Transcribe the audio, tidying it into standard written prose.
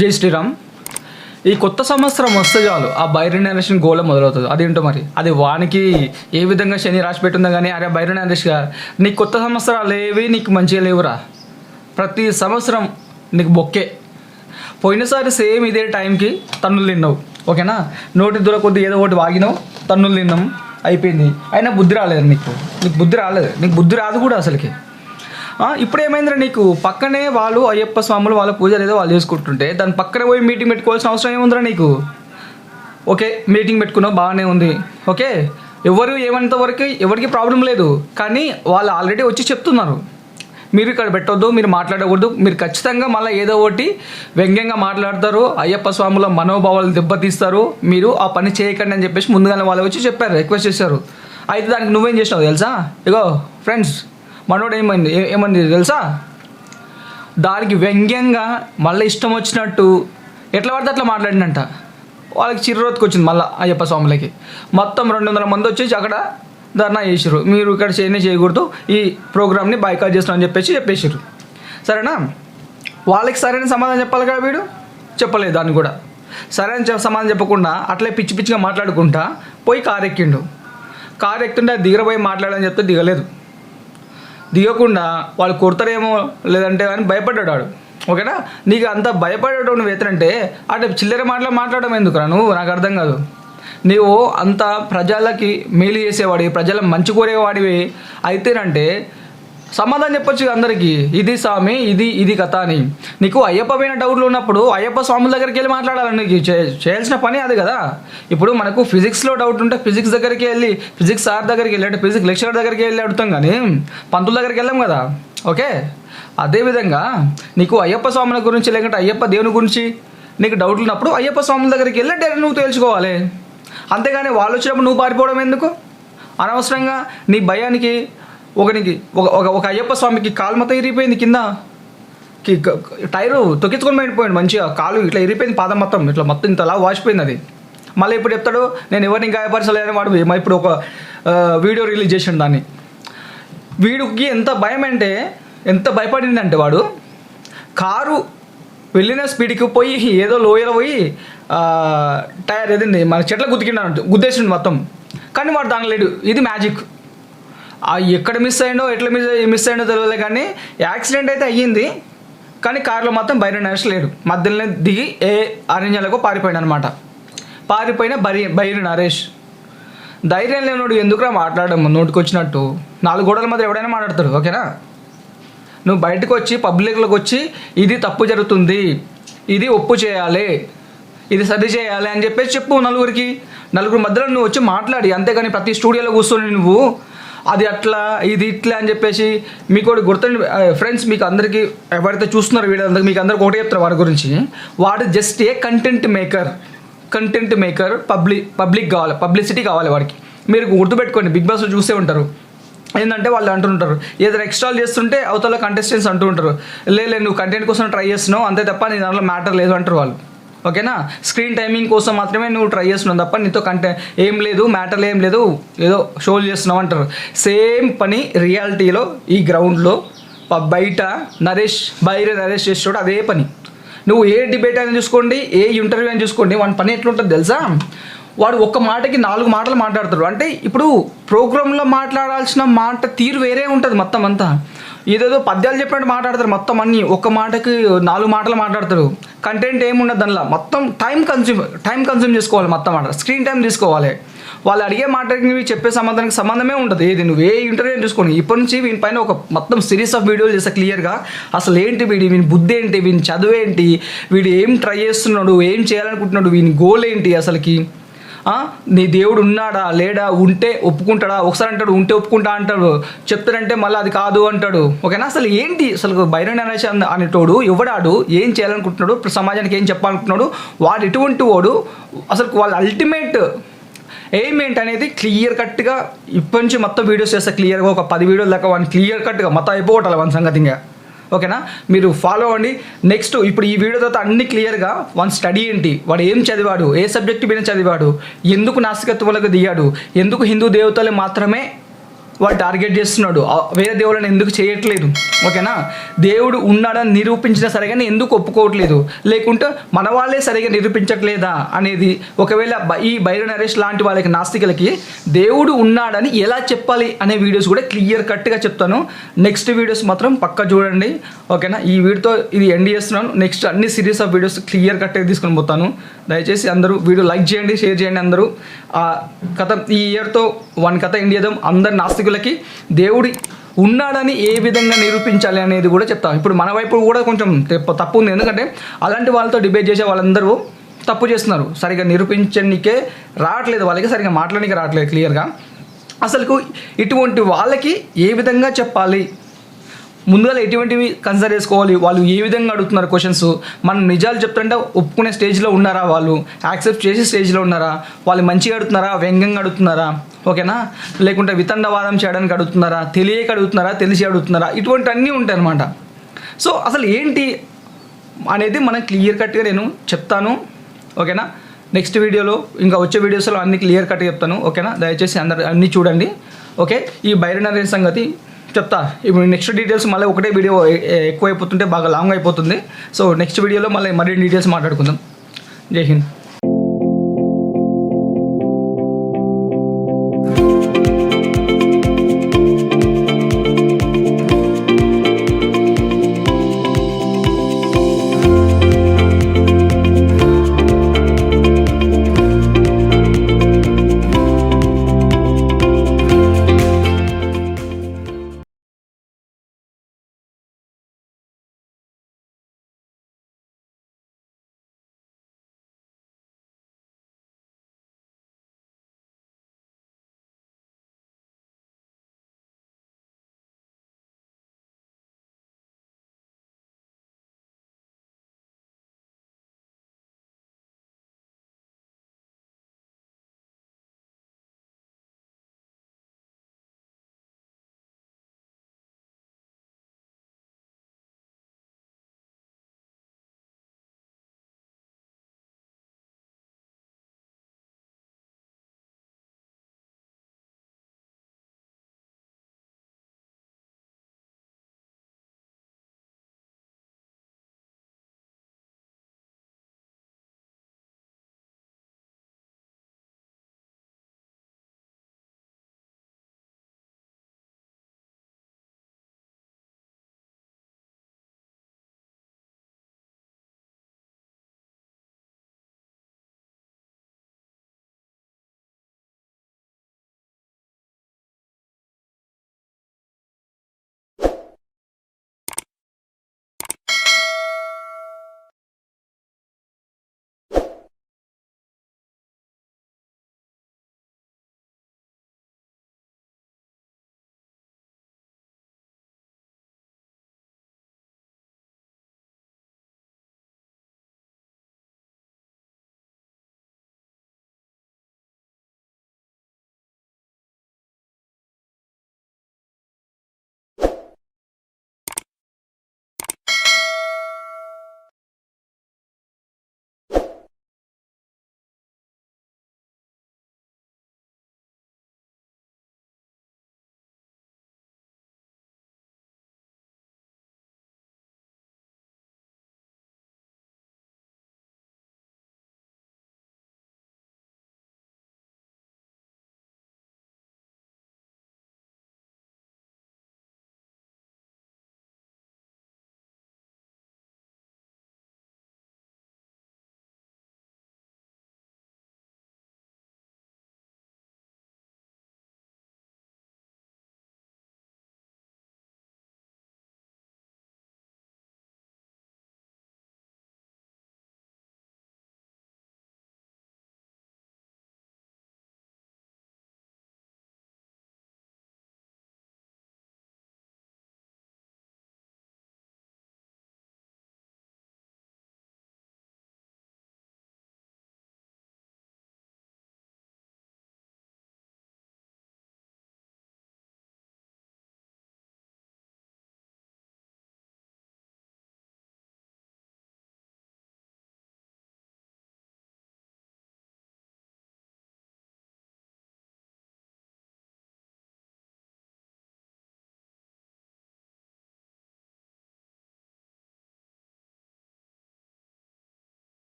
జై శ్రీరామ్. ఈ కొత్త సంవత్సరం వస్తే చాలు ఆ బైరన్ నరేషన్ గోళ మొదలవుతుంది. అదేంటో మరి, అది వానికి ఏ విధంగా శని రాసి పెట్టుందో కానీ, అరే బైరన్ నరేష్గా నీకు కొత్త సంవత్సరాలు ఏవి నీకు మంచిగా లేవురా, ప్రతి సంవత్సరం నీకు బొక్కే. పోయినసారి సేమ్ ఇదే టైంకి తన్నులు తిన్నావు, ఓకేనా, నోటి దూర కొద్ది ఏదో ఒకటి వాగినావు, తన్నులు తిన్నాం, అయిపోయింది. అయినా బుద్ధి రాలేదు నీకు బుద్ధి రాలేదు, నీకు బుద్ధి రాదు కూడా అసలుకి. ఇప్పుడు ఏమైందిరా, నీకు పక్కనే వాళ్ళు అయ్యప్ప స్వాములు వాళ్ళ పూజలు ఏదో వాళ్ళు చేసుకుంటుంటే దాని పక్కనే పోయి మీటింగ్ పెట్టుకోవాల్సిన అవసరం ఏముందిరా నీకు? ఓకే, మీటింగ్ పెట్టుకున్నావు బాగానే ఉంది, ఓకే, ఎవరు ఏమంత వరకు ఎవరికి ప్రాబ్లం లేదు. కానీ వాళ్ళు ఆల్రెడీ వచ్చి చెప్తున్నారు, మీరు ఇక్కడ పెట్టొద్దు, మీరు మాట్లాడకూడదు, మీరు ఖచ్చితంగా మళ్ళీ ఏదో ఒకటి వ్యంగ్యంగా మాట్లాడతారు, అయ్యప్ప స్వాముల మనోభావాలు దెబ్బతీస్తారు, మీరు ఆ పని చేయకండి అని చెప్పేసి ముందుగానే వాళ్ళు వచ్చి చెప్పారు, రిక్వెస్ట్ చేశారు. అయితే దానికి నువ్వేం చేసినావు తెలుసా? ఇగో ఫ్రెండ్స్, మనోడు ఏమంది తెలుసా? దానికి వ్యంగ్యంగా మళ్ళీ ఇష్టం వచ్చినట్టు ఎట్లా పడితే అట్లా మాట్లాడినంట. వాళ్ళకి చిర్రోతికి వచ్చింది మళ్ళీ అయ్యప్ప స్వాములకి. మొత్తం 200 మంది వచ్చేసి అక్కడ ధర్నా చేసారు, మీరు ఇక్కడ చేయకూడదు, ఈ ప్రోగ్రామ్ని బాయ్కాట్ చేస్తామని చెప్పేసారు. సరేనా? వాళ్ళకి సరైన సమాధానం చెప్పాలి కదా, వీడు చెప్పలేదు. దాన్ని కూడా సరైన సమాధానం చెప్పకుండా అట్లే పిచ్చి పిచ్చిగా మాట్లాడుకుంటా పోయి కారు ఎక్కిండు. కారు ఎక్కుతుంటే దిగరపోయి మాట్లాడని చెప్తే దిగలేదు. దిగకుండా వాళ్ళు కొడతారేమో లేదంటే అని భయపడ్డాడు వాడు, ఓకేనా. నీకు అంత భయపడేటో నువ్వు ఎత్తనంటే అంటే చిల్లర మాట్లాడడం ఎందుకురా నువ్వు? నాకు అర్థం కాదు. నీవు అంత ప్రజలకి మేలు చేసేవాడివి, ప్రజల మంచి కోరేవాడివి అయితేనంటే సమాధానం చెప్పొచ్చు అందరికీ, ఇది స్వామి ఇది కథ అని. నీకు అయ్యప్ప పైన డౌట్లు ఉన్నప్పుడు అయ్యప్ప స్వాముల దగ్గరికి వెళ్ళి మాట్లాడాలి, నీకు చేయాల్సిన పని అది కదా. ఇప్పుడు మనకు ఫిజిక్స్లో డౌట్ ఉంటే ఫిజిక్స్ దగ్గరికి వెళ్ళి, ఫిజిక్స్ సార్ దగ్గరికి వెళ్ళి, అంటే ఫిజిక్స్ లెక్చరర్ దగ్గరికి వెళ్ళి అడుగుతాం, కానీ పంతుల దగ్గరికి వెళ్ళాం కదా, ఓకే. అదేవిధంగా నీకు అయ్యప్ప స్వాముల గురించి లేకుంటే అయ్యప్ప దేవుని గురించి నీకు డౌట్లు ఉన్నప్పుడు అయ్యప్ప స్వాముల దగ్గరికి వెళ్ళి డైరెక్ట్ నువ్వు తేల్చుకోవాలి. అంతేగాని వాళ్ళు వచ్చినప్పుడు నువ్వు పారిపోవడం ఎందుకు? అనవసరంగా నీ భయానికి ఒక అయ్యప్ప స్వామికి కాలు మొత్తం ఇరిగిపోయింది, కింద టైరు తొక్కించుకొని పోయిపోయింది, మంచిగా కాలు ఇట్లా ఇరిగిపోయింది, పాదం మొత్తం ఇట్లా మొత్తం ఇంతలా వాచిపోయింది అది. మళ్ళీ ఇప్పుడు చెప్తాడు నేను ఎవరిని గాయపరచలేదని వాడు ఇప్పుడు ఒక వీడియో రిలీజ్ చేసిండు దాన్ని. వీడికి ఎంత భయం అంటే, ఎంత భయపడిందంటే వాడు కారు వెళ్ళిన స్పీడ్కి పోయి ఏదో లోయలో పోయి టైర్ ఏదండి మన చెట్ల గుద్దేసిండు మొత్తం. కానీ వాడు దాని లేడు, ఇది మ్యాజిక్. ఎక్కడ మిస్ అయ్యిండో ఎట్లా మిస్ అయ్యిండో తెలియదు, కానీ యాక్సిడెంట్ అయితే అయ్యింది. కానీ కారులో మాత్రం బైరన్ నరేష్ లేడు, మధ్యలోనే దిగి ఏ అరణ్యాలకు పారిపోయాడు అనమాట. పారిపోయిన బైరన్ నరేష్ ధైర్యం లేనోడు ఎందుకురా మాట్లాడడం నోటికి వచ్చినట్టు? 4 గోడల మధ్య ఎవడైనా మాట్లాడతాడు, ఓకేనా. నువ్వు బయటకు వచ్చి పబ్లిక్లోకి వచ్చి ఇది తప్పు జరుగుతుంది, ఇది ఒప్పు చేయాలి, ఇది సరి చేయాలి అని చెప్పేసి చెప్పు నలుగురు మధ్యలో నువ్వు వచ్చి మాట్లాడి. అంతేగాని ప్రతి స్టూడియోలో కూర్చొని నువ్వు అది అట్లా ఇది ఇట్లా అని చెప్పేసి మీకు ఒకటి గుర్తుండి ఫ్రెండ్స్, మీకు అందరికీ ఎవరైతే చూస్తున్నారో వీడియో అందరికి మీకు అందరికి ఒకటే చెప్తారు వాడి గురించి. వాడు just a content maker, public కావాలి, పబ్లిసిటీ కావాలి వాడికి. మీరు గుర్తుపెట్టుకోండి, బిగ్ బాస్లో చూసే ఉంటారు ఏంటంటే వాళ్ళు అంటుంటారు ఏదైనా ఎక్స్ట్రాల్ చేస్తుంటే అవతల కంటెస్టెంట్స్ అంటూ ఉంటారు, లేదు నువ్వు కంటెంట్ కోసం ట్రై చేస్తున్నావు అంతే తప్ప నీ దాంట్లో మ్యాటర్ లేదు అంటారు వాళ్ళు, ఓకేనా. స్క్రీన్ టైమింగ్ కోసం మాత్రమే నువ్వు ట్రై చేస్తున్నావు తప్ప నీతో ఏం లేదు, మ్యాటర్లు ఏం లేదు, ఏదో షోలు చేస్తున్నావు అంటారు. సేమ్ పని రియాలిటీలో ఈ గ్రౌండ్లో బయట బైరన్ నరేష్ చేస్తాడు అదే పని. నువ్వు ఏ డిబేట్ అయినా చూసుకోండి, ఏ ఇంటర్వ్యూ అయినా చూసుకోండి, వాడి పని ఎట్లుంటుంది తెలుసా? వాడు ఒక్క మాటకి 4 మాటలు మాట్లాడతాడు. అంటే ఇప్పుడు ప్రోగ్రాంలో మాట్లాడాల్సిన మాట తీరు వేరే ఉంటుంది మొత్తం అంతా. ఏదేదో పద్యాలు చెప్పినట్టు మాట్లాడతారు మొత్తం అన్నీ, ఒక్క మాటకి 4 మాటలు మాట్లాడతారు. కంటెంట్ ఏముండదు దానిలో, మొత్తం టైం కన్జ్యూమ్ చేసుకోవాలి, మొత్తం మాట స్క్రీన్ టైం తీసుకోవాలి. వాళ్ళు అడిగే మాటకి చెప్పే సంబంధమే ఉంటుంది. ఏది నువ్వు ఏ ఇంటర్వ్యూ చూసుకోండి. ఇప్పటి నుంచి వీని పైన ఒక మొత్తం సిరీస్ ఆఫ్ వీడియోలు చేస్తా క్లియర్గా. అసలు ఏంటి వీని బుద్ధి ఏంటి, వీని చదువు ఏంటి, వీడు ఏం ట్రై చేస్తున్నాడు, ఏం చేయాలనుకుంటున్నాడు, వీని గోల్ ఏంటి, అసలుకి నీ దేవుడు ఉన్నాడా లేడా, ఉంటే ఒప్పుకుంటాడా, ఒకసారి అంటాడు ఉంటే ఒప్పుకుంటా అంటాడు, చెప్తాడంటే మళ్ళీ అది కాదు అంటాడు, ఓకేనా. అసలు ఏంటి అసలు బైరన్ నరేష్ అనేటోడు ఎవడాడు, ఏం చేయాలనుకుంటున్నాడు, సమాజానికి ఏం చెప్పాలనుకుంటున్నాడు, వాడు ఎటువంటి వాడు, అసలు వాళ్ళ అల్టిమేట్ ఎయిమ్ ఏంటి అనేది క్లియర్ కట్గా ఇప్పటి నుంచి మొత్తం వీడియోస్ చేస్తే క్లియర్గా ఒక 10 వీడియోల దాకా వాడిని క్లియర్ కట్గా మొత్తం అయిపోగొట్టాలి వాని సంగతి ఇంకా, ఓకేనా. మీరు ఫాలో అవ్వండి. నెక్స్ట్ ఇప్పుడు ఈ వీడియో తర్వాత అన్ని క్లియర్గా వాని స్టడీ ఏంటి, వాడు ఏం చదివాడు, ఏ సబ్జెక్ట్ మీద చదివాడు, ఎందుకు నాస్తికత్వాలకు దిగాడు, ఎందుకు హిందూ దేవతలు మాత్రమే వాడు టార్గెట్ చేస్తున్నాడు, వేరే దేవుళ్ళని ఎందుకు చేయట్లేదు, ఓకేనా? దేవుడు ఉన్నాడని నిరూపించినా సరే కానీ ఎందుకు ఒప్పుకోవట్లేదు, లేకుంటే మన వాళ్ళే సరిగా నిరూపించట్లేదా అనేది. ఒకవేళ ఈ బైరన్ నరేష్ లాంటి వాళ్ళకి, నాస్తికులకి దేవుడు ఉన్నాడని ఎలా చెప్పాలి అనే వీడియోస్ కూడా క్లియర్ కట్గా చెప్తాను. నెక్స్ట్ వీడియోస్ మాత్రం పక్కా చూడండి, ఓకేనా? ఈ వీడియోతో ఇది ఎండ్ చేస్తున్నాను. నెక్స్ట్ అన్ని సిరీస్ ఆఫ్ వీడియోస్ క్లియర్ కట్గా తీసుకొని పోతాను. దయచేసి అందరూ వీడియో లైక్ చేయండి, షేర్ చేయండి. అందరూ కథ ఈ ఇయర్తో 1 కథ ఎండ్ చేద్దాం. అందరు నాస్తికులకి దేవుడు ఉన్నాడని ఏ విధంగా నిరూపించాలి అనేది కూడా చెప్తాం. ఇప్పుడు మన వైపు కూడా కొంచెం తప్పు ఉంది, ఎందుకంటే అలాంటి వాళ్ళతో డిబేట్ చేసే వాళ్ళందరూ తప్పు చేస్తున్నారు. సరిగా నిరూపించడానికే రావట్లేదు, వాళ్ళకి సరిగా మాట్లాడడానికి రావట్లేదు క్లియర్గా. అసలు ఇటువంటి వాళ్ళకి ఏ విధంగా చెప్పాలి, ముందుగా ఎటువంటివి కన్సిడర్ చేసుకోవాలి, వాళ్ళు ఏ విధంగా అడుగుతున్నారు క్వశ్చన్స్, మనం నిజాలు చెప్తుంటే ఒప్పుకునే స్టేజ్లో ఉన్నారా, వాళ్ళు యాక్సెప్ట్ చేసే స్టేజ్లో ఉన్నారా, వాళ్ళు మంచిగా అడుగుతున్నారా, వ్యంగ్యంగా అడుగుతున్నారా, ఓకేనా? లేకుంటే వితండవాదం చేయడానికి అడుగుతున్నారా, తెలియక అడుగుతున్నారా, తెలిసి అడుగుతున్నారా, ఇటువంటి అన్నీ ఉంటాయి అన్నమాట. సో అసలు ఏంటి అనేది మనం క్లియర్ కట్గా నేను చెప్తాను, ఓకేనా? నెక్స్ట్ వీడియోలో ఇంకా వచ్చే వీడియోస్లో అన్ని క్లియర్ కట్గా చెప్తాను, ఓకేనా? దయచేసి అందరు అన్నీ చూడండి, ఓకే? ఈ బైరన్ నరేష్ సంగతి చెప్తా. ఇప్పుడు నెక్స్ట్ డీటెయిల్స్ మళ్ళీ ఒకటే వీడియో ఎక్కువ అయిపోతుంటే బాగా లాంగ్ అయిపోతుంది. సో నెక్స్ట్ వీడియోలో మళ్ళీ మరిన్ని డీటెయిల్స్ మాట్లాడుకుందాం. జై హింద్.